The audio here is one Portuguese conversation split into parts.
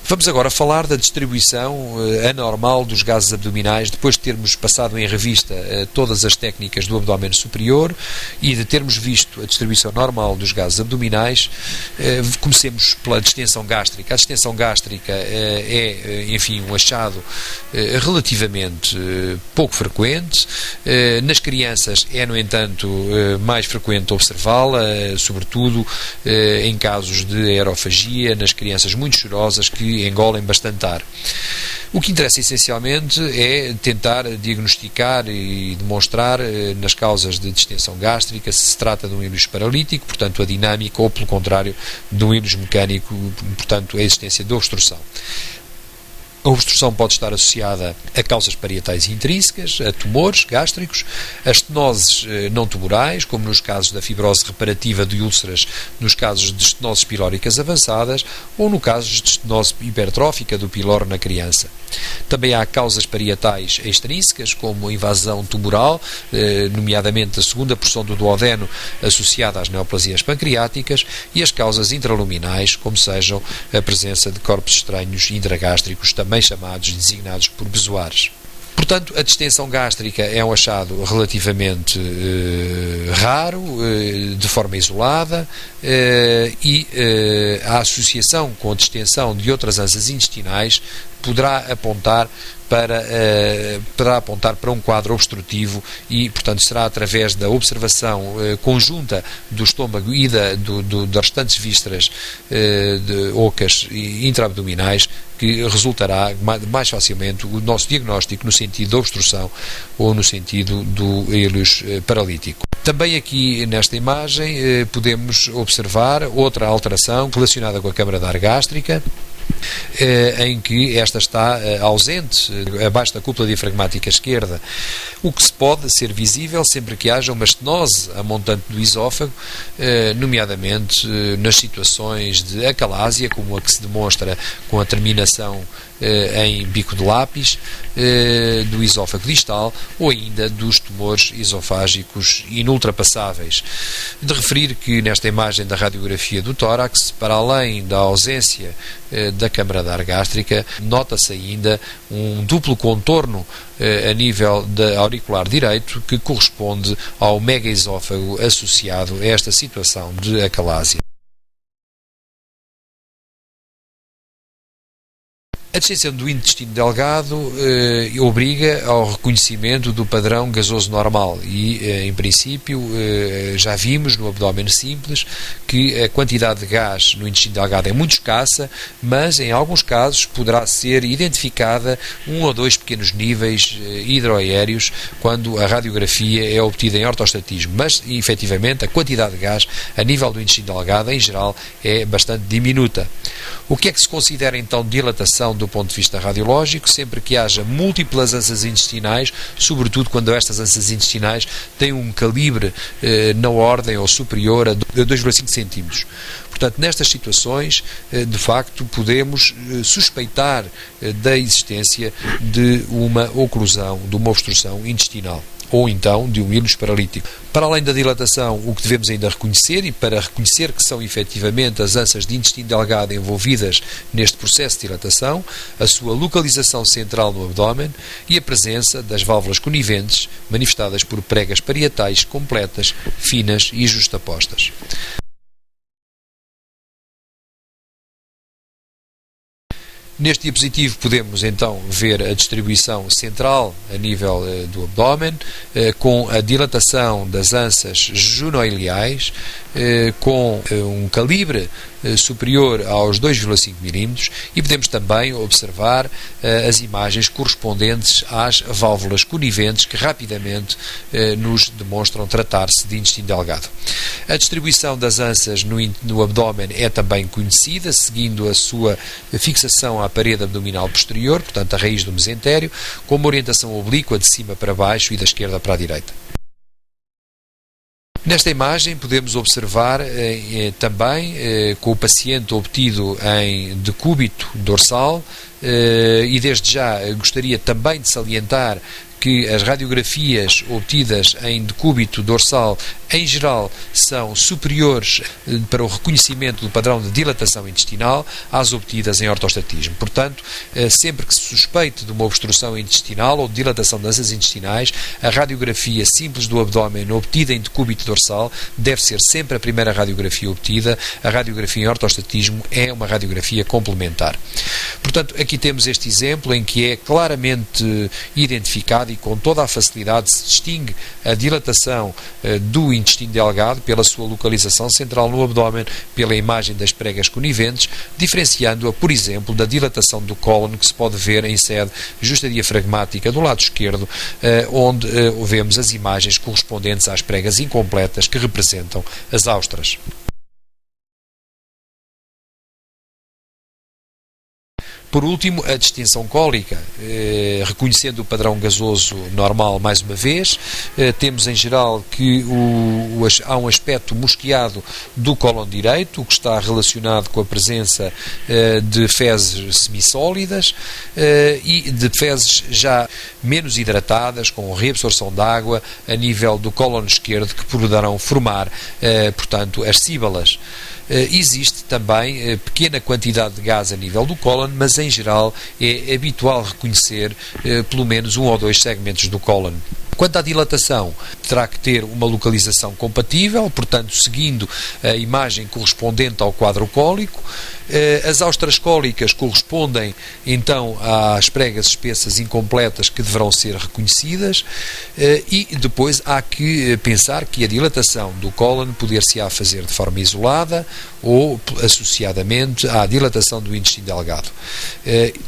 Vamos agora falar da distribuição anormal dos gases abdominais, depois de termos passado em revista todas as técnicas do abdômen superior e de termos visto a distribuição normal dos gases abdominais. Comecemos pela distensão gástrica. A distensão gástrica é, enfim, um achado relativamente pouco frequente. Nas crianças é, no entanto, mais frequente observá-la, sobretudo em casos de aerofagia, nas crianças muito chorosas que engolem bastante ar. O que interessa essencialmente é tentar diagnosticar e demonstrar nas causas de distensão gástrica se trata de um íleus paralítico, portanto a dinâmica, ou pelo contrário de um íleus mecânico, portanto a existência de obstrução. A obstrução pode estar associada a causas parietais intrínsecas, a tumores gástricos, a estenoses não tumorais, como nos casos da fibrose reparativa de úlceras, nos casos de estenoses pilóricas avançadas ou no caso de estenose hipertrófica do piloro na criança. Também há causas parietais extrínsecas, como a invasão tumoral, nomeadamente a segunda porção do duodeno associada às neoplasias pancreáticas, e as causas intraluminais, como sejam a presença de corpos estranhos intragástricos, também chamados e designados por bezoares. Portanto, a distensão gástrica é um achado relativamente raro, de forma isolada, e a associação com a distensão de outras ânsias intestinais poderá apontar para um quadro obstrutivo e, portanto, será através da observação conjunta do estômago e das restantes vísceras ocas e intraabdominais que resultará mais facilmente o nosso diagnóstico no sentido da obstrução ou no sentido do íleus paralítico. Também aqui nesta imagem podemos observar outra alteração relacionada com a câmara de ar gástrica, em que esta está ausente abaixo da cúpula diafragmática esquerda, o que se pode ser visível sempre que haja uma estenose amontante do esófago, nomeadamente nas situações de acalásia, como a que se demonstra com a terminação em bico de lápis do esófago distal, ou ainda dos tumores esofágicos inultrapassáveis. De referir que nesta imagem da radiografia do tórax, para além da ausência da câmara de ar gástrica, nota-se ainda um duplo contorno a nível da auricular direito, que corresponde ao megaesófago associado a esta situação de acalásia. A distensão do intestino delgado obriga ao reconhecimento do padrão gasoso normal e, em princípio, já vimos no abdômen simples que a quantidade de gás no intestino delgado é muito escassa, mas em alguns casos poderá ser identificada um ou dois pequenos níveis hidroaéreos quando a radiografia é obtida em ortostatismo, mas efetivamente a quantidade de gás a nível do intestino delgado em geral é bastante diminuta. O que é que se considera então dilatação do ponto de vista radiológico? Sempre que haja múltiplas ânsias intestinais, sobretudo quando estas ânsias intestinais têm um calibre na ordem ou superior a 2,5 cm. Portanto, nestas situações, de facto, podemos suspeitar da existência de uma oclusão, de uma obstrução intestinal, ou então de um íleus paralítico. Para além da dilatação, o que devemos ainda reconhecer, e para reconhecer que são efetivamente as ânsias de intestino delgado envolvidas neste processo de dilatação, a sua localização central no abdômen e a presença das válvulas coniventes, manifestadas por pregas parietais completas, finas e justapostas. Neste diapositivo podemos então ver a distribuição central a nível do abdômen, com a dilatação das ânsias junoileais, com um calibre superior aos 2,5 mm, e podemos também observar as imagens correspondentes às válvulas coniventes que rapidamente nos demonstram tratar-se de intestino delgado. A distribuição das ânsias no abdômen é também conhecida, seguindo a sua fixação à parede abdominal posterior, portanto a raiz do mesentério, com uma orientação oblíqua de cima para baixo e da esquerda para a direita. Nesta imagem podemos observar também, com o paciente obtido em decúbito dorsal, e desde já gostaria também de salientar que as radiografias obtidas em decúbito dorsal, em geral, são superiores para o reconhecimento do padrão de dilatação intestinal às obtidas em ortostatismo. Portanto, sempre que se suspeite de uma obstrução intestinal ou de dilatação das anças intestinais, a radiografia simples do abdômen obtida em decúbito dorsal deve ser sempre a primeira radiografia obtida. A radiografia em ortostatismo é uma radiografia complementar. Portanto, aqui temos este exemplo em que é claramente identificado e com toda a facilidade se distingue a dilatação do intestino delgado pela sua localização central no abdômen, pela imagem das pregas coniventes, diferenciando-a, por exemplo, da dilatação do cólon que se pode ver em sede justadiafragmática do lado esquerdo, onde vemos as imagens correspondentes às pregas incompletas que representam as austras. Por último, a distensão cólica, reconhecendo o padrão gasoso normal mais uma vez, temos em geral que há um aspecto mosqueado do cólon direito, o que está relacionado com a presença de fezes semissólidas e de fezes já menos hidratadas, com reabsorção de água a nível do cólon esquerdo, que poderão formar, portanto, as síbalas. Existe também pequena quantidade de gás a nível do cólon, mas em geral é habitual reconhecer pelo menos um ou dois segmentos do cólon. Quanto à dilatação, terá que ter uma localização compatível, portanto, seguindo a imagem correspondente ao quadro cólico. As austras cólicas correspondem, então, às pregas espessas incompletas que deverão ser reconhecidas e depois há que pensar que a dilatação do cólon poder-se-á fazer de forma isolada ou associadamente à dilatação do intestino delgado.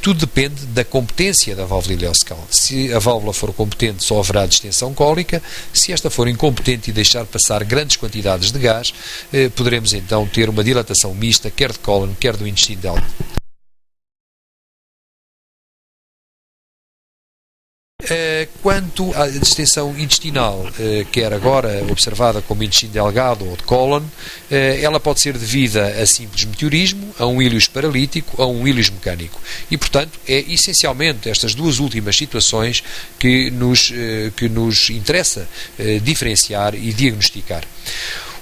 Tudo depende da competência da válvula ileocecal. Se a válvula for competente, só haverá distensão cólica. Se esta for incompetente e deixar passar grandes quantidades de gás, poderemos então ter uma dilatação mista, quer de cólon, quer do intestino delgado. Quanto à distensão intestinal, quer agora observada como intestino delgado ou de cólon, ela pode ser devida a simples meteorismo, a um íleos paralítico, a um íleos mecânico. E, portanto, é essencialmente estas duas últimas situações que nos interessa diferenciar e diagnosticar.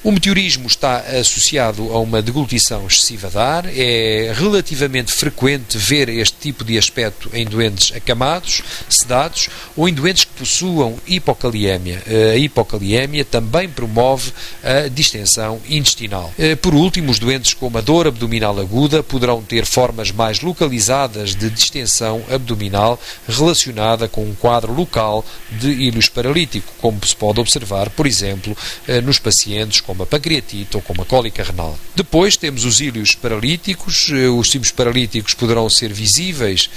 O meteorismo está associado a uma deglutição excessiva de ar. É relativamente frequente ver este tipo de aspecto em doentes acamados, sedados ou em doentes que possuam hipocaliemia. A hipocaliemia também promove a distensão intestinal. Por último, os doentes com uma dor abdominal aguda poderão ter formas mais localizadas de distensão abdominal relacionada com um quadro local de íleos paralítico, como se pode observar, por exemplo, nos pacientes com a pancreatite ou com a cólica renal. Depois temos os íleos paralíticos. Os símbolos paralíticos poderão ser visíveis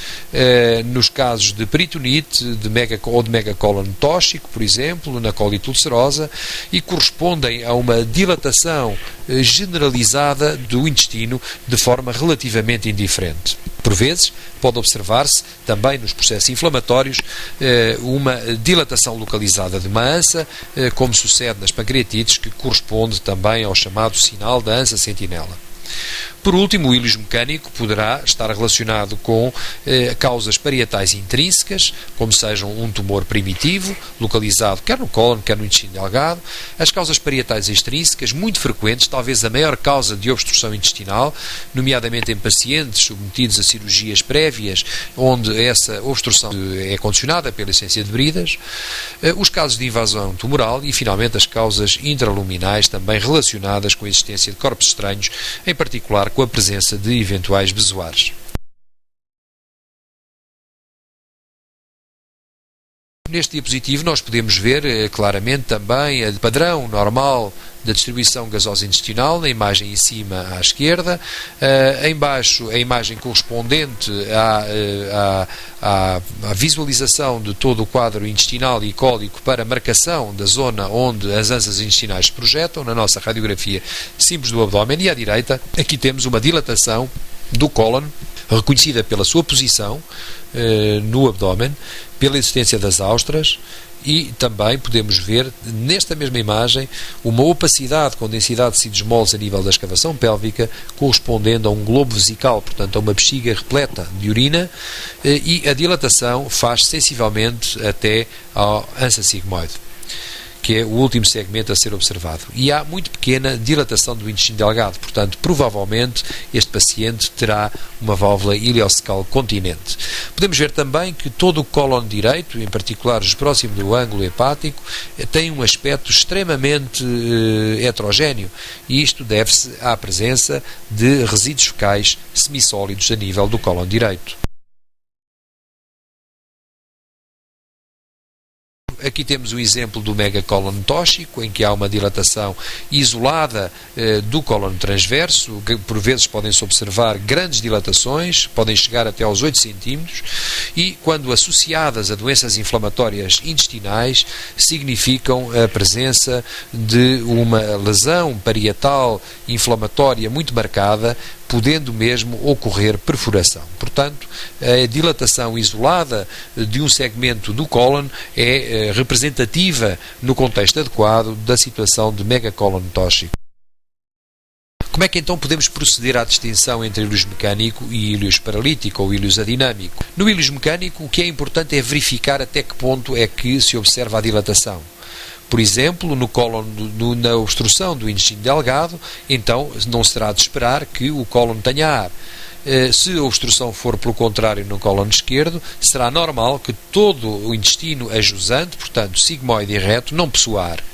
nos casos de peritonite ou de megacólon tóxico, por exemplo, na colite ulcerosa, e correspondem a uma dilatação generalizada do intestino de forma relativamente indiferente. Por vezes, pode observar-se também nos processos inflamatórios uma dilatação localizada de uma ança, como sucede nas pancreatites, que corresponde também ao chamado sinal da ança sentinela. Por último, o íleos mecânico poderá estar relacionado com causas parietais intrínsecas, como sejam um tumor primitivo, localizado quer no cólon, quer no intestino delgado. As causas parietais extrínsecas, muito frequentes, talvez a maior causa de obstrução intestinal, nomeadamente em pacientes submetidos a cirurgias prévias, onde essa obstrução é condicionada pela essência de bridas. Os casos de invasão tumoral e, finalmente, as causas intraluminais, também relacionadas com a existência de corpos estranhos, em particular com a presença de eventuais bezoares. Neste diapositivo nós podemos ver claramente também o padrão normal da distribuição gasosa intestinal, na imagem em cima à esquerda, em baixo a imagem correspondente à visualização de todo o quadro intestinal e cólico para marcação da zona onde as anças intestinais se projetam, na nossa radiografia simples do abdômen, e à direita aqui temos uma dilatação do cólon, reconhecida pela sua posição no abdômen, pela existência das austras E também podemos ver, nesta mesma imagem, uma opacidade com densidade de tecidos moles a nível da escavação pélvica, correspondendo a um globo vesical, portanto a uma bexiga repleta de urina, e a dilatação faz sensivelmente até ao ansa sigmoide, que é o último segmento a ser observado. E há muito pequena dilatação do intestino delgado, portanto, provavelmente este paciente terá uma válvula ileocecal continente. Podemos ver também que todo o cólon direito, em particular próximo do ângulo hepático, tem um aspecto extremamente heterogéneo, e isto deve-se à presença de resíduos fecais semissólidos a nível do cólon direito. Aqui temos o exemplo do megacólon tóxico, em que há uma dilatação isolada do cólon transverso, que por vezes podem-se observar grandes dilatações, podem chegar até aos 8 cm, e quando associadas a doenças inflamatórias intestinais, significam a presença de uma lesão parietal inflamatória muito marcada, podendo mesmo ocorrer perfuração. Portanto, a dilatação isolada de um segmento do cólon é representativa no contexto adequado da situação de megacólon tóxico. Como é que então podemos proceder à distinção entre íleos mecânico e íleos paralítico ou íleos adinâmico? No íleos mecânico, o que é importante é verificar até que ponto é que se observa a dilatação. Por exemplo, no cólon, na obstrução do intestino delgado, então não será de esperar que o cólon tenha ar. Se a obstrução for, pelo contrário, no cólon esquerdo, será normal que todo o intestino ajusante, portanto, sigmoide e reto, não possua ar.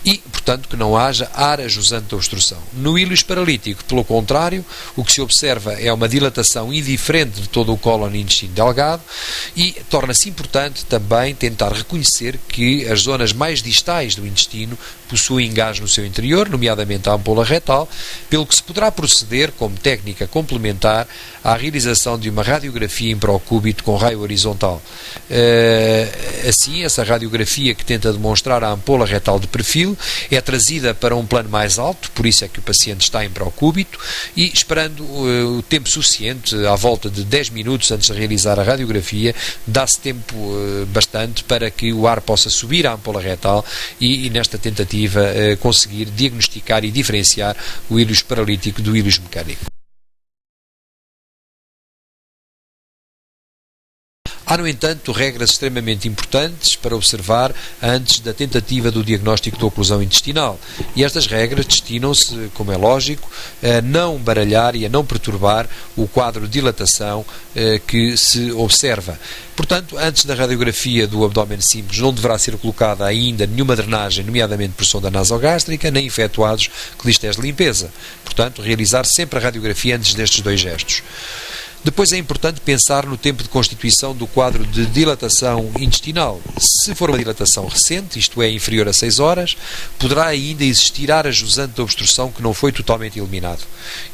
E, portanto, que não haja ar ajusante da obstrução. No íleos paralítico, pelo contrário, o que se observa é uma dilatação indiferente de todo o cólon e intestino delgado, e torna-se importante também tentar reconhecer que as zonas mais distais do intestino possuem gás no seu interior, nomeadamente a ampola retal, pelo que se poderá proceder, como técnica complementar, à realização de uma radiografia improcúbito com raio horizontal. Assim, essa radiografia, que tenta demonstrar a ampola retal de perfil, é trazida para um plano mais alto, por isso é que o paciente está em procúbito, e esperando o tempo suficiente, à volta de 10 minutos antes de realizar a radiografia, dá-se tempo bastante para que o ar possa subir à ampola retal e nesta tentativa conseguir diagnosticar e diferenciar o íleos paralítico do íleos mecânico. Há, no entanto, regras extremamente importantes para observar antes da tentativa do diagnóstico de oclusão intestinal. E estas regras destinam-se, como é lógico, a não baralhar e a não perturbar o quadro de dilatação que se observa. Portanto, antes da radiografia do abdômen simples, não deverá ser colocada ainda nenhuma drenagem, nomeadamente por sonda nasogástrica, nem efetuados clistés de limpeza. Portanto, realizar sempre a radiografia antes destes dois gestos. Depois é importante pensar no tempo de constituição do quadro de dilatação intestinal. Se for uma dilatação recente, isto é, inferior a 6 horas, poderá ainda existir ar ajusante da obstrução que não foi totalmente eliminado.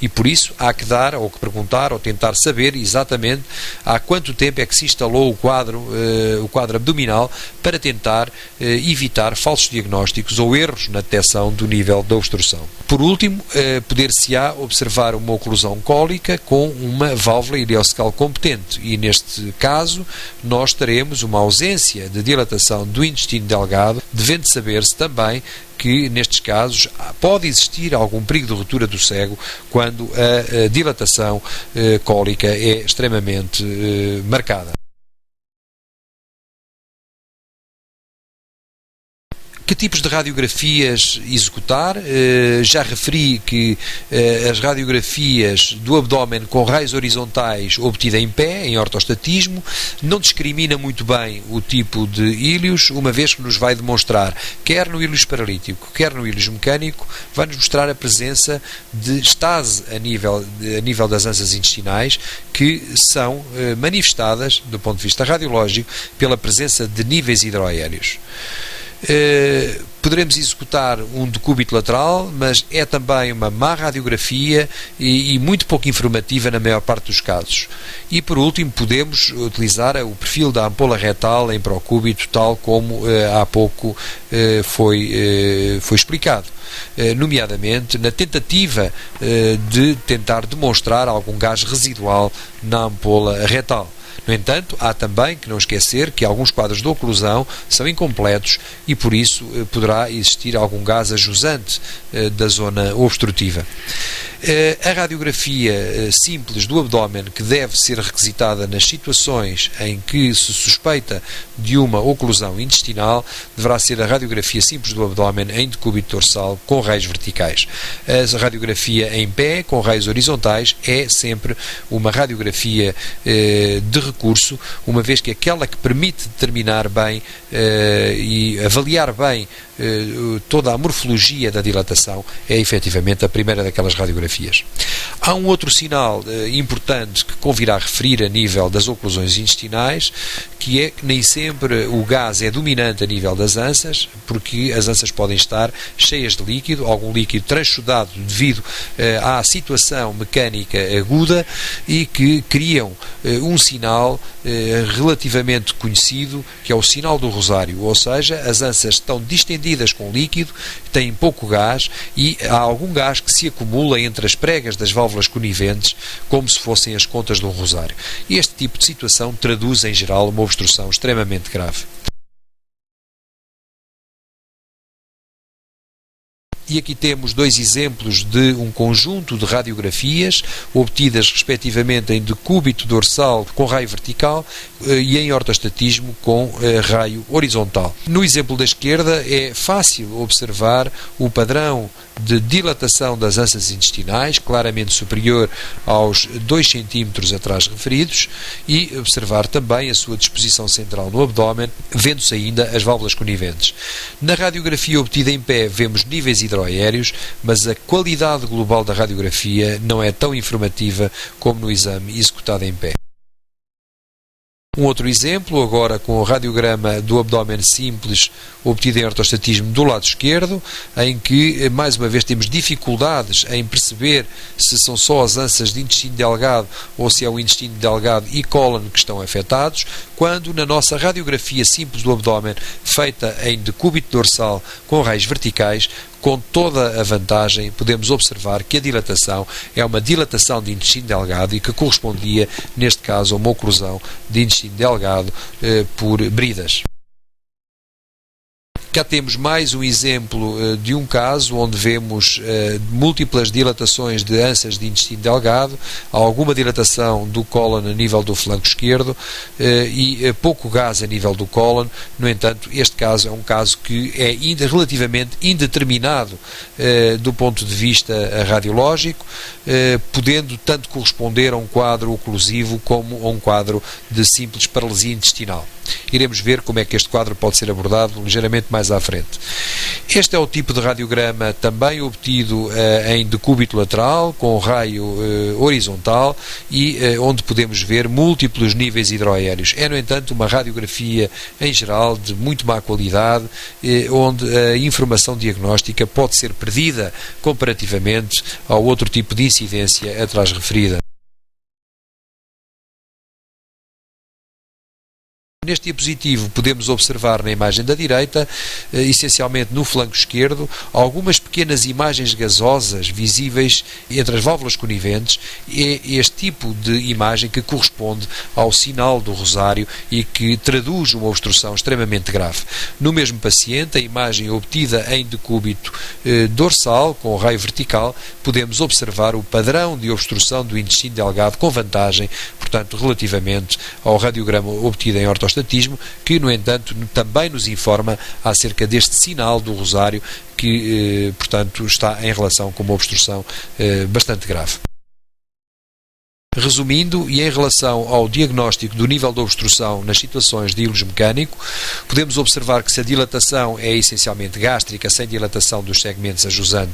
E por isso há que dar, ou que perguntar, ou tentar saber exatamente há quanto tempo é que se instalou o quadro abdominal, para tentar evitar falsos diagnósticos ou erros na detecção do nível da obstrução. Por último, poder-se-á observar uma oclusão cólica com uma válvula ileocecal competente, e neste caso nós teremos uma ausência de dilatação do intestino delgado, devendo saber-se também que nestes casos pode existir algum perigo de ruptura do cego quando a dilatação cólica é extremamente marcada. Que tipos de radiografias executar? Já referi que as radiografias do abdômen com raios horizontais obtida em pé, em ortostatismo, não discrimina muito bem o tipo de íleos, uma vez que nos vai demonstrar, quer no íleos paralítico, quer no íleos mecânico, vai-nos mostrar a presença de estase a nível das ansas intestinais, que são manifestadas, do ponto de vista radiológico, pela presença de níveis hidroaéreos. Poderemos executar um decúbito lateral, mas é também uma má radiografia e muito pouco informativa na maior parte dos casos. E por último, podemos utilizar o perfil da ampola retal em procúbito, tal como há pouco foi explicado, nomeadamente na tentativa de tentar demonstrar algum gás residual na ampola retal. No entanto, há também que não esquecer que alguns quadros de oclusão são incompletos e por isso poderá existir algum gás ajusante da zona obstrutiva. A radiografia simples do abdômen, que deve ser requisitada nas situações em que se suspeita de uma oclusão intestinal, deverá ser a radiografia simples do abdômen em decúbito dorsal com raios verticais. A radiografia em pé com raios horizontais é sempre uma radiografia de recurso, uma vez que aquela que permite determinar bem e avaliar bem toda a morfologia da dilatação é efetivamente a primeira daquelas radiografias. Há um outro sinal importante que convirá referir a nível das oclusões intestinais, que é que nem sempre o gás é dominante a nível das ânsias, porque as ânsias podem estar cheias de líquido, algum líquido transudado devido à situação mecânica aguda e que criam um sinal relativamente conhecido, que é o sinal do rosário, ou seja, as ânsias estão distendidas com líquido, têm pouco gás e há algum gás que se acumula entre as pregas das válvulas coniventes, como se fossem as contas de um rosário. E este tipo de situação traduz, em geral, uma obstrução extremamente grave. E aqui temos dois exemplos de um conjunto de radiografias obtidas respectivamente em decúbito dorsal com raio vertical e em ortostatismo com raio horizontal. No exemplo da esquerda é fácil observar o padrão de dilatação das ânsias intestinais, claramente superior aos 2 cm atrás referidos, e observar também a sua disposição central no abdômen, vendo-se ainda as válvulas coniventes. Na radiografia obtida em pé vemos níveis hidroaéreos, mas a qualidade global da radiografia não é tão informativa como no exame executado em pé. Um outro exemplo, agora com o radiograma do abdômen simples obtido em ortostatismo do lado esquerdo, em que, mais uma vez, temos dificuldades em perceber se são só as ânsias de intestino delgado ou se é o intestino delgado e cólon que estão afetados, quando na nossa radiografia simples do abdômen, feita em decúbito dorsal com raios verticais, com toda a vantagem, podemos observar que a dilatação é uma dilatação de intestino delgado e que correspondia, neste caso, a uma oclusão de intestino delgado por bridas. Cá temos mais um exemplo de um caso onde vemos múltiplas dilatações de ânsias de intestino delgado, alguma dilatação do cólon a nível do flanco esquerdo e pouco gás a nível do cólon. No entanto, este caso é um caso que é relativamente indeterminado do ponto de vista radiológico, podendo tanto corresponder a um quadro oclusivo como a um quadro de simples paralisia intestinal. Iremos ver como é que este quadro pode ser abordado ligeiramente mais à frente. Este é o tipo de radiograma também obtido em decúbito lateral, com raio horizontal e onde podemos ver múltiplos níveis hidroaéreos. É, no entanto, uma radiografia em geral de muito má qualidade, onde a informação diagnóstica pode ser perdida comparativamente ao outro tipo de incidência atrás referida. Neste diapositivo podemos observar na imagem da direita, essencialmente no flanco esquerdo, algumas pequenas imagens gasosas visíveis entre as válvulas coniventes. É este tipo de imagem que corresponde ao sinal do rosário e que traduz uma obstrução extremamente grave. No mesmo paciente, a imagem obtida em decúbito dorsal, com raio vertical, podemos observar o padrão de obstrução do intestino delgado com vantagem, portanto, relativamente ao radiograma obtido em ortostatismo, que, no entanto, também nos informa acerca deste sinal do rosário que, portanto, está em relação com uma obstrução bastante grave. Resumindo, e em relação ao diagnóstico do nível de obstrução nas situações de íleus mecânico, podemos observar que se a dilatação é essencialmente gástrica, sem dilatação dos segmentos a jusante,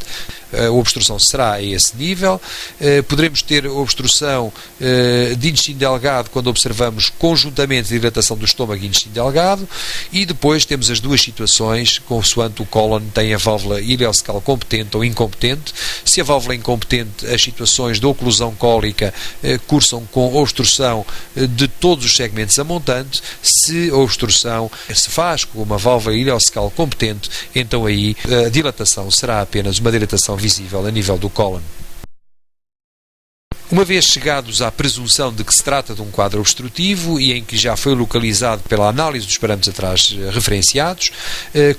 a obstrução será a esse nível. Poderemos ter obstrução de intestino delgado quando observamos conjuntamente a dilatação do estômago e intestino delgado, e depois temos as duas situações, consoante o cólon tem a válvula ileocecal competente ou incompetente. Se a válvula é incompetente, as situações de oclusão cólica cursam com obstrução de todos os segmentos a montante. Se a obstrução se faz com uma válvula ileocecal competente, então aí a dilatação será apenas uma dilatação visível a nível do cólon. Uma vez chegados à presunção de que se trata de um quadro obstrutivo e em que já foi localizado pela análise dos parâmetros atrás referenciados,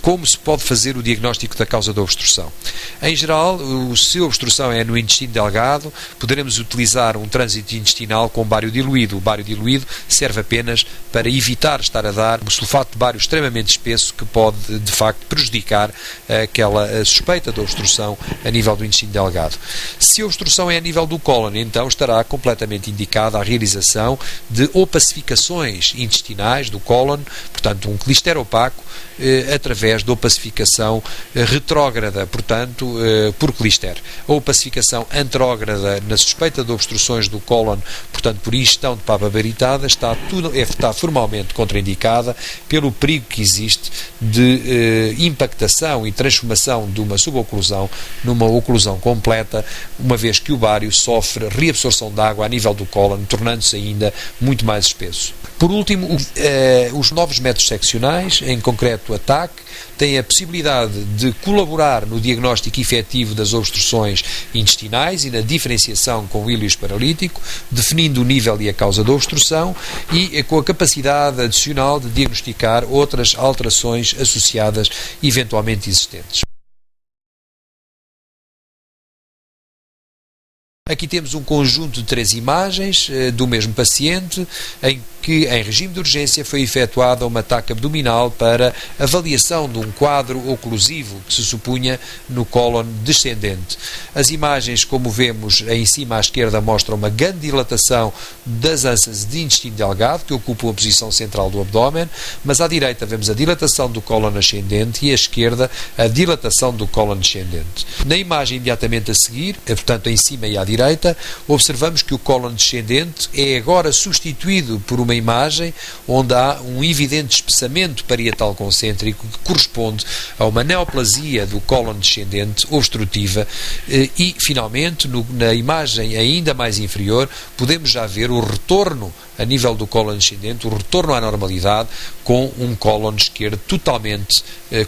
como se pode fazer o diagnóstico da causa da obstrução? Em geral, se a obstrução é no intestino delgado, poderemos utilizar um trânsito intestinal com bário diluído. O bário diluído serve apenas para evitar estar a dar um sulfato de bário extremamente espesso que pode, de facto, prejudicar aquela suspeita da obstrução a nível do intestino delgado. Se a obstrução é a nível do cólon, então estará completamente indicada a realização de opacificações intestinais do cólon, portanto um clister opaco, através da opacificação retrógrada, portanto por clister. A opacificação antrógrada na suspeita de obstruções do cólon, portanto por ingestão de papa baritada, está formalmente contraindicada pelo perigo que existe de impactação e transformação de uma suboclusão numa oclusão completa, uma vez que o bário sofre reabsorção de água a nível do cólon, tornando-se ainda muito mais espesso. Por último, os novos métodos seccionais, em concreto a TAC, têm a possibilidade de colaborar no diagnóstico efetivo das obstruções intestinais e na diferenciação com o íleos paralítico, definindo o nível e a causa da obstrução e com a capacidade adicional de diagnosticar outras alterações associadas eventualmente existentes. Aqui temos um conjunto de 3 imagens do mesmo paciente, em que, em regime de urgência, foi efetuada uma TAC abdominal para avaliação de um quadro oclusivo que se supunha no cólon descendente. As imagens, como vemos em cima à esquerda, mostram uma grande dilatação das ânsias de intestino delgado, que ocupam a posição central do abdômen, mas à direita vemos a dilatação do cólon ascendente e à esquerda a dilatação do cólon descendente. Na imagem imediatamente a seguir, portanto em cima e à direita, observamos que o cólon descendente é agora substituído por uma imagem onde há um evidente espessamento parietal concêntrico que corresponde a uma neoplasia do cólon descendente obstrutiva e, finalmente, na imagem ainda mais inferior, podemos já ver o retorno a nível do cólon descendente, o retorno à normalidade, com um cólon esquerdo totalmente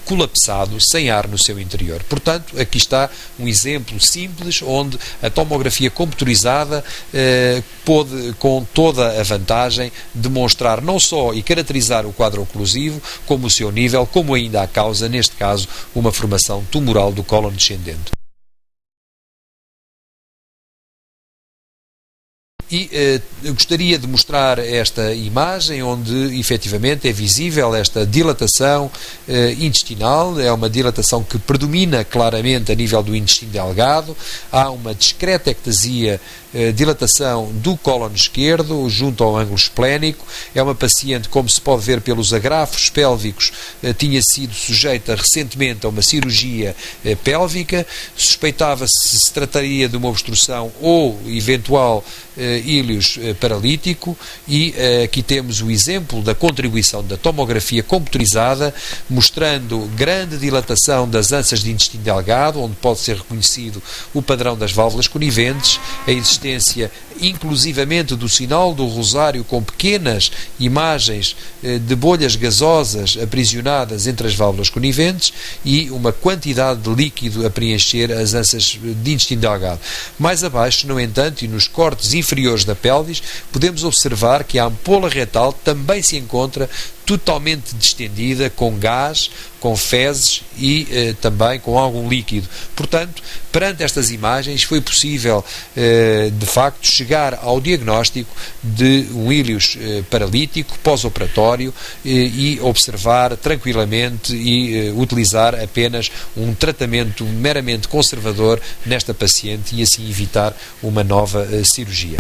colapsado, sem ar no seu interior. Portanto, aqui está um exemplo simples onde a tomografia computurizada pôde, com toda a vantagem, demonstrar não só e caracterizar o quadro oclusivo, como o seu nível, como ainda a causa, neste caso, uma formação tumoral do cólon descendente. E gostaria de mostrar esta imagem onde efetivamente é visível esta dilatação intestinal. É uma dilatação que predomina claramente a nível do intestino delgado. Há uma discreta ectasia, dilatação do cólon esquerdo junto ao ângulo esplénico. É uma paciente, como se pode ver pelos agrafos pélvicos, tinha sido sujeita recentemente a uma cirurgia pélvica. Suspeitava-se se se trataria de uma obstrução ou eventual íleos paralítico e aqui temos o exemplo da contribuição da tomografia computurizada, mostrando grande dilatação das ânsias de intestino delgado, onde pode ser reconhecido o padrão das válvulas coniventes, a existência inclusivamente do sinal do rosário com pequenas imagens de bolhas gasosas aprisionadas entre as válvulas coniventes e uma quantidade de líquido a preencher as ânsias de intestino delgado. Mais abaixo, no entanto, e nos cortes inferiores da pelvis, podemos observar que a ampola retal também se encontra totalmente distendida, com gás, com fezes e também com algum líquido. Portanto, perante estas imagens foi possível, de facto, chegar ao diagnóstico de um íleos paralítico pós-operatório e observar tranquilamente e utilizar apenas um tratamento meramente conservador nesta paciente e assim evitar uma nova cirurgia.